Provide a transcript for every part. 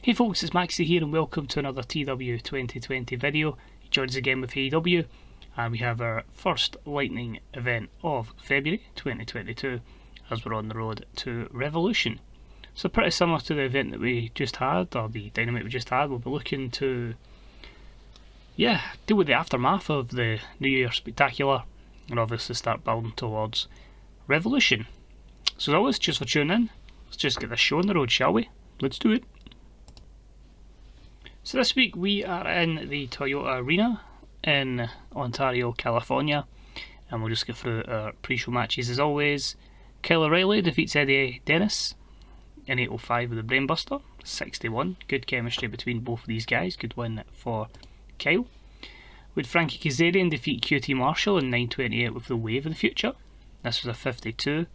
Hey folks, it's Maxie here and welcome to another TEW2020 video. He joins again with AEW and we have our first Lightning event of February 2022 as we're on the road to Revolution. So pretty similar to the event that we just had, or the Dynamite we just had. We'll be looking to deal with the aftermath of the New Year Spectacular and obviously start building towards Revolution. So as always, cheers for tuning in. Let's just get this show on the road, shall we? Let's do it. So this week we are in the Toyota Arena in Ontario, California, and we'll just go through our pre-show matches as always. Kyle O'Reilly defeats Eddie Dennis in 8:05 with a brainbuster, 61. Good chemistry between both of these guys, good win for Kyle. With Frankie Kazarian defeat QT Marshall in 9:28 with the Wave of the Future. This was a 52.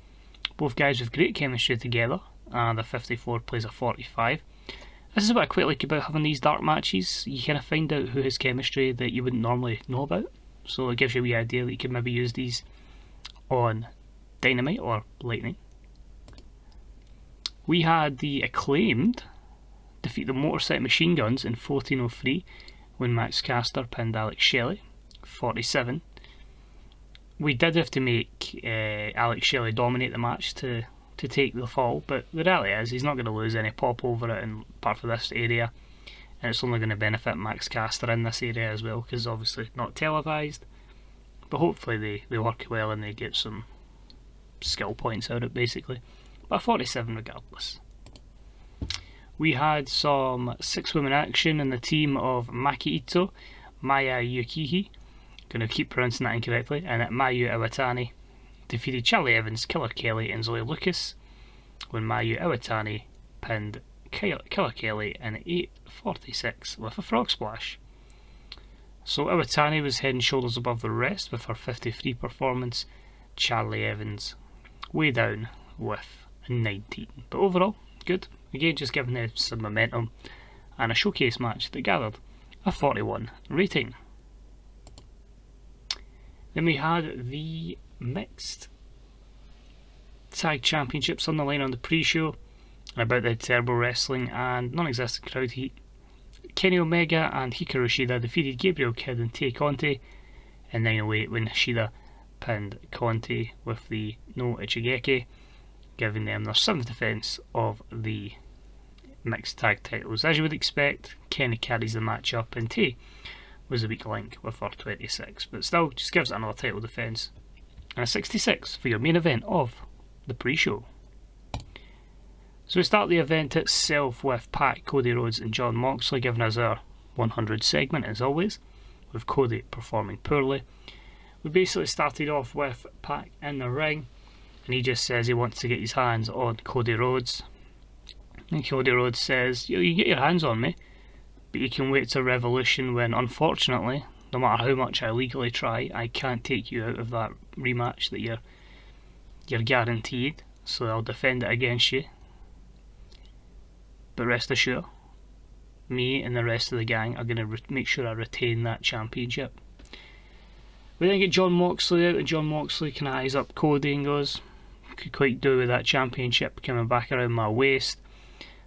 Both guys with great chemistry together, and the 54 plays a 45. This is what I quite like about having these dark matches. You kind of find out who has chemistry that you wouldn't normally know about. So it gives you a wee idea that you can maybe use these on Dynamite or Lightning. We had the Acclaimed defeat the Motorcycle Machine Guns in 14:03 when Max Caster pinned Alex Shelley, 47. We did have to make Alex Shelley dominate the match to take the fall, but the reality is he's not going to lose any pop over it in part of this area, and it's only going to benefit Max Caster in this area as well, because obviously not televised, but hopefully they work well and they get some skill points out of it basically. But 47 regardless. We had some 6-woman action in the team of Maki Ito, Maya Yukihi, going to keep pronouncing that incorrectly, and Mayu Iwatani defeated Charlie Evans, Killer Kelly and Zoe Lucas when Mayu Iwatani pinned Killer Kelly in 8:46 with a frog splash. So Iwatani was head and shoulders above the rest with her 53 performance. Charlie Evans way down with a 19. But overall, good. Again, just giving them some momentum and a showcase match that gathered a 41 rating. Then we had the Mixed Tag Championships on the line on the pre-show, and about the Turbo Wrestling and non-existent crowd heat. Kenny Omega and Hikaru Shida defeated Gabriel Kidd and Tay Conti in 9:08 when Shida pinned Conti with the no Ichigeki, giving them their 7th defence of the mixed tag titles. As you would expect, Kenny carries the match up and Tay was a weak link with her 26, but still just gives it another title defence. And a 66 for your main event of the pre-show. So we start the event itself with PAC, Cody Rhodes and Jon Moxley giving us our 100 segment as always, with Cody performing poorly. We basically started off with PAC in the ring, and he just says he wants to get his hands on Cody Rhodes. And Cody Rhodes says, you get your hands on me, but you can wait till Revolution when, unfortunately, no matter how much I legally try, I can't take you out of that rematch that you're guaranteed, so I'll defend it against you. But rest assured, me and the rest of the gang are going to make sure I retain that championship. We then get Jon Moxley out, and Jon Moxley kind of eyes up Cody and goes, could quite do with that championship coming back around my waist.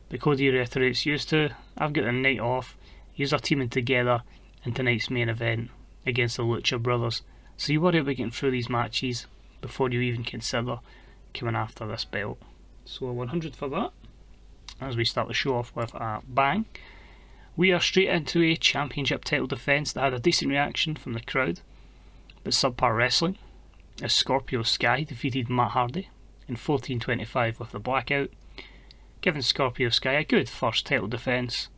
But Cody reiterates, used to, I've got a night off, yous are teaming together in tonight's main event against the Lucha Brothers, so you worry about getting through these matches before you even consider coming after this belt. So a 100 for that, as we start the show off with a bang. We are straight into a championship title defence that had a decent reaction from the crowd, but subpar wrestling, as Scorpio Sky defeated Matt Hardy in 14:25 with the blackout, giving Scorpio Sky a good first title defence.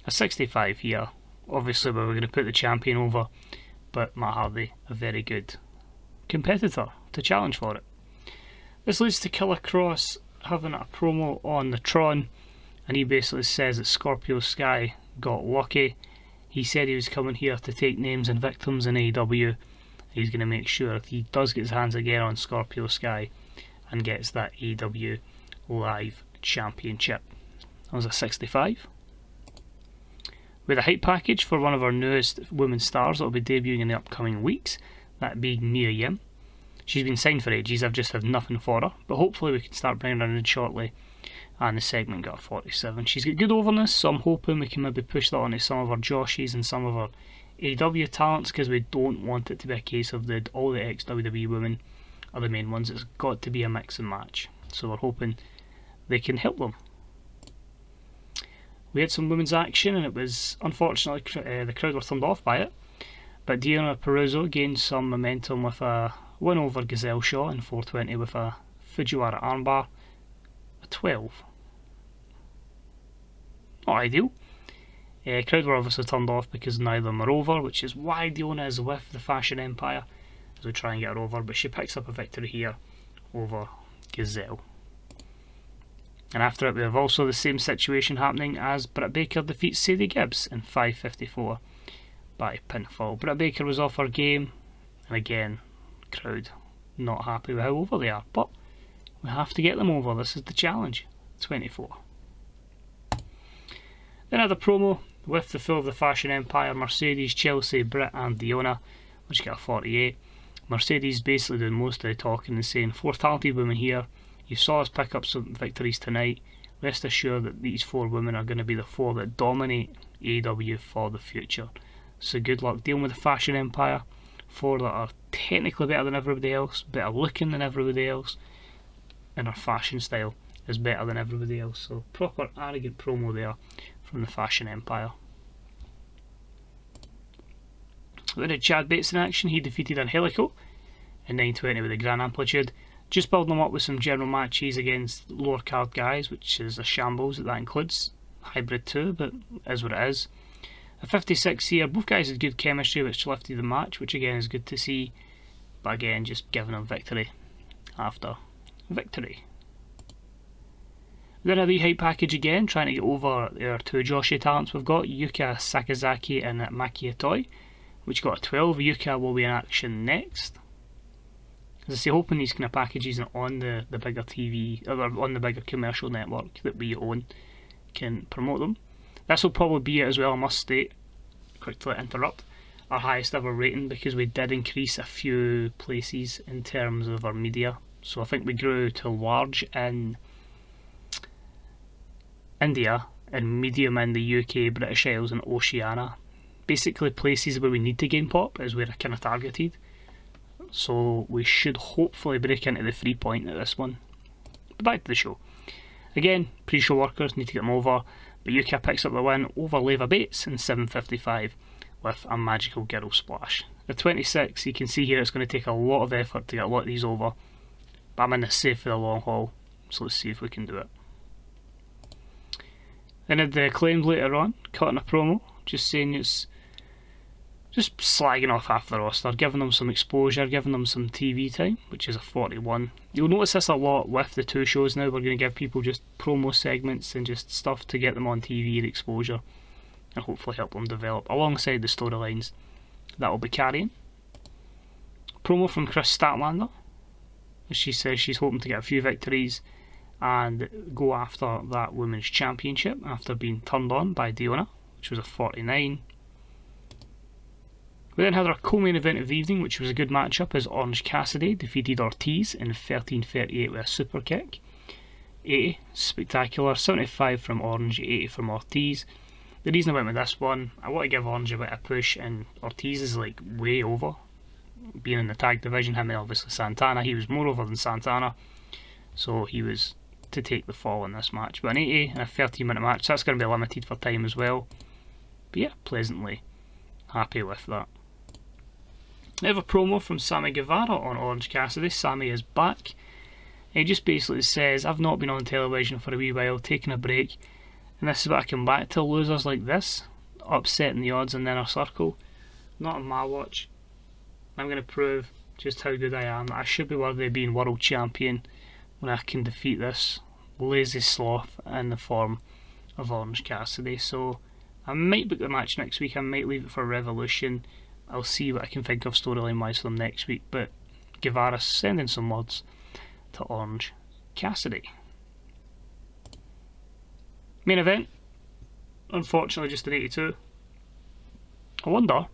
A 65 here. Obviously we were going to put the champion over, but Matt Hardy, a very good competitor to challenge for it. This leads to Killer Cross having a promo on the Tron, and he basically says that Scorpio Sky got lucky. He said he was coming here to take names and victims in AEW. He's going to make sure that he does get his hands again on Scorpio Sky and gets that AEW Live Championship. That was a 65. With a hype package for one of our newest women stars that will be debuting in the upcoming weeks, that being Mia Yim. She's been signed for ages, I've just had nothing for her, but hopefully we can start bringing her in shortly and the segment got a 47. She's got good overness, so I'm hoping we can maybe push that onto some of our Joshies and some of our AEW talents, because we don't want it to be a case of all the ex-WWE women are the main ones. It's got to be a mix and match, so we're hoping they can help them. We had some women's action, and it was unfortunately the crowd were turned off by it, but Deonna Purrazzo gained some momentum with a win over Gazelle Shaw in 420 with a Fujiwara armbar, a 12. Not ideal. Crowd were obviously turned off because neither of them are over, which is why Deonna is with the Fashion Empire as we try and get her over, but she picks up a victory here over Gazelle. And after it we have also the same situation happening as Britt Baker defeats Sadie Gibbs in 5:54 by pinfall. Britt Baker was off her game, and again, crowd not happy with how over they are, but we have to get them over. This is the challenge. 24. Then I had a promo with the full of the Fashion Empire, Mercedes, Chelsea, Britt and Deonna, which got a 48. Mercedes basically doing most of the talking and saying, 4 talented women here, you saw us pick up some victories tonight, rest assured that these 4 women are going to be the 4 that dominate AEW for the future. So good luck dealing with the Fashion Empire, 4 that are technically better than everybody else, better looking than everybody else, and our fashion style is better than everybody else. So proper arrogant promo there from the Fashion Empire. Then had Chad Bates in action. He defeated Angelico in 9:20 with a Grand Amplitude. Just building them up with some general matches against lower card guys, which is a shambles that includes Hybrid 2, but is what it is. A 56 here. Both guys had good chemistry, which lifted the match, which again is good to see. But again, just giving them victory after victory. Then a wee hype package again, trying to get over our 2 Joshi talents we've got, Yuka, Sakazaki and Maki Itoy, which got a 12. Yuka will be in action next. As I say, hoping these kind of packages on the bigger TV, or on the bigger commercial network that we own, can promote them. This will probably be it as well, I must state, quickly interrupt, our highest ever rating, because we did increase a few places in terms of our media. So I think we grew to large in India and medium in the UK, British Isles and Oceania. Basically places where we need to gain pop is where I kind of targeted. So we should hopefully break into the 3 point at this one. But back to the show. Again, pre-show workers need to get them over, but Yuka picks up the win over Leva Bates in 7:55 with a magical girl splash. The 26, you can see here it's going to take a lot of effort to get a lot of these over, but I'm in this safe for the long haul, so let's see if we can do it. Then had the Acclaimed later on, cutting a promo, just saying it's just slagging off half the roster, giving them some exposure, giving them some TV time, which is a 41. You'll notice this a lot with the 2 shows now. We're going to give people just promo segments and just stuff to get them on TV and exposure, and hopefully help them develop alongside the storylines that will be carrying. Promo from Chris Statlander. She says she's hoping to get a few victories and go after that women's championship after being turned on by Deonna, which was a 49. We then had our co-main event of the evening, which was a good matchup, as Orange Cassidy defeated Ortiz in 13:38 with a super kick. 80, spectacular, 75 from Orange, 80 from Ortiz. The reason I went with this one, I want to give Orange a bit of push, and Ortiz is like way over, being in the tag division, him and obviously Santana. He was more over than Santana, so he was to take the fall in this match. But an 80 and a 13-minute match, so that's going to be limited for time as well. But yeah, pleasantly happy with that. I have a promo from Sammy Guevara on Orange Cassidy. Sammy is back. He just basically says, I've not been on television for a wee while, taking a break, and this is what I come back to, losers like this, upsetting the odds in the inner circle. Not on my watch. I'm going to prove just how good I am, that I should be worthy of being world champion when I can defeat this lazy sloth in the form of Orange Cassidy. So I might book the match next week, I might leave it for Revolution. I'll see what I can think of storyline wise for them next week, but Guevara sending some words to Orange Cassidy. Main event, unfortunately just an 82. I wonder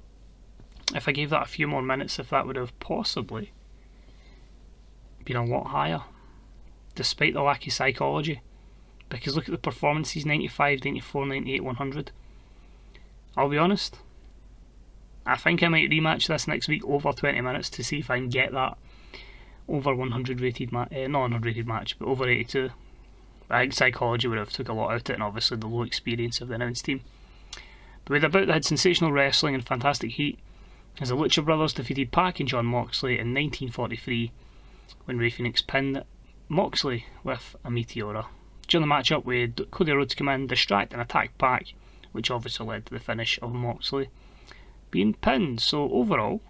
if I gave that a few more minutes, if that would have possibly been a lot higher, despite the lack of psychology. Because look at the performances, 95, 94, 98, 100. I'll be honest, I think I might rematch this next week over 20 minutes to see if I can get that over 100 rated match, not 100 rated match, but over 82. I think psychology would have took a lot out of it, and obviously the low experience of the announce team. But with a bout that had sensational wrestling and fantastic heat, as the Lucha Brothers defeated PAC and Jon Moxley in 1943, when Ray Phoenix pinned Moxley with a Meteora. During the matchup, we had Cody Rhodes come in, distract and attack PAC, which obviously led to the finish of Moxley being pinned. So overall,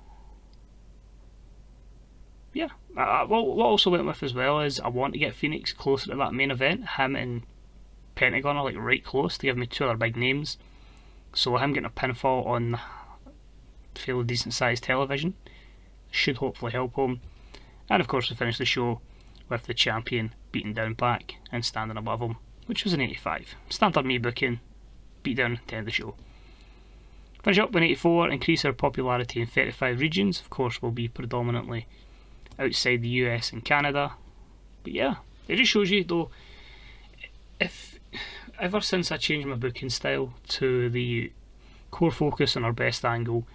yeah. What I also went with as well is I want to get Phoenix closer to that main event. Him and Pentagon are like right close to give me two other big names. So him getting a pinfall on fairly decent sized television should hopefully help him. And of course we finish the show with the champion beating down PAC and standing above him, which was an 85. Standard me booking, beat down to end the show. Finish up with 84, increase our popularity in 35 regions. Of course we'll be predominantly outside the US and Canada. But yeah, it just shows you though, if ever since I changed my booking style to the core focus on our best angle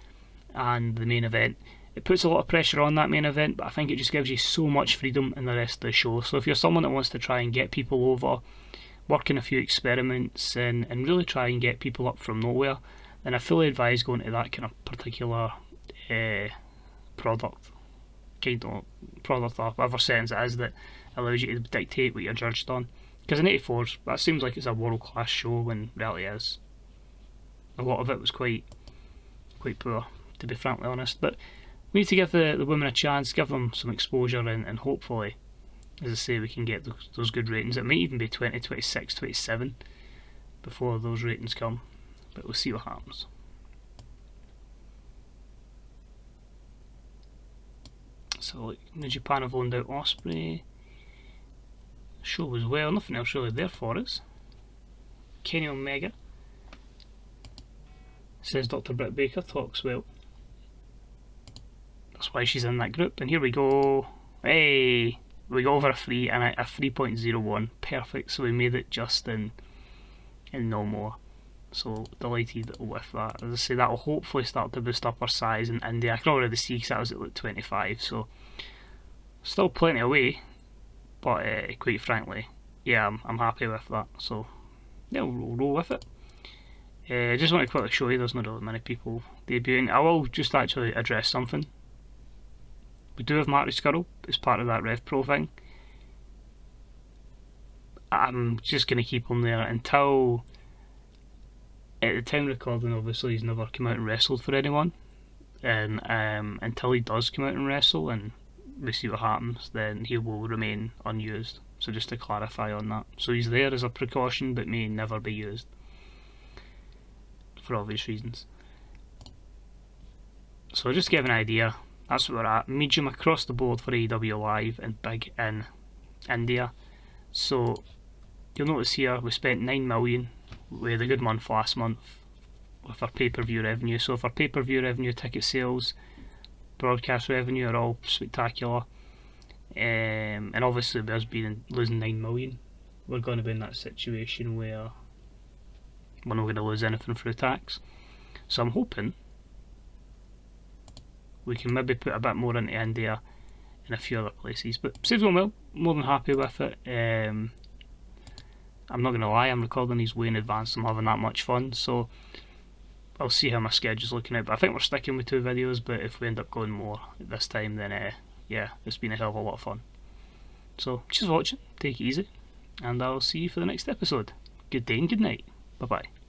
and the main event, it puts a lot of pressure on that main event, but I think it just gives you so much freedom in the rest of the show. So if you're someone that wants to try and get people over, work in a few experiments and really try and get people up from nowhere, then I fully advise going to that kind of particular product or whatever settings it is that allows you to dictate what you're judged on. Because in 84s, that seems like it's a world class show when reality is a lot of it was quite poor, to be frankly honest. But we need to give the women a chance, give them some exposure, and hopefully, as I say, we can get those good ratings. It might even be 20, 26, 27 before those ratings come, but we'll see what happens. So like, New Japan have loaned out Ospreay. Show as well, nothing else really there for us. Kenny Omega, says Dr. Britt Baker, talks well. That's why she's in that group. And here we go. Hey, we go over a 3 and a 3.01. Perfect. So we made it just in no more. So delighted with that. As I say, that will hopefully start to boost up our size in India. I can already see because that was at like 25. So still plenty away. But quite frankly, yeah, I'm happy with that. So yeah, we'll roll with it. I just want to quickly show you there's not really many people debuting. I will just actually address something. We do have Marty Scurll as part of that Rev Pro thing. I'm just going to keep him there until, at the time of recording obviously he's never come out and wrestled for anyone. And until he does come out and wrestle and we see what happens, then he will remain unused. So just to clarify on that. So he's there as a precaution but may never be used. For obvious reasons. So just to give an idea, that's what we're at. Medium across the board for AEW Live and big in India. So you'll notice here we spent 9 million. We had a good month last month with our pay-per-view revenue. So if our pay-per-view revenue, ticket sales, broadcast revenue are all spectacular, and obviously with us losing 9 million, we're going to be in that situation where we're not going to lose anything through tax. So I'm hoping we can maybe put a bit more into India and a few other places. But saves going well, more than happy with it. I'm not going to lie, I'm recording these way in advance, I'm having that much fun, so I'll see how my schedule's looking out. But I think we're sticking with 2 videos, but if we end up going more at this time, then yeah, it's been a hell of a lot of fun. So cheers for watching, take it easy, and I'll see you for the next episode. Good day and good night, bye bye.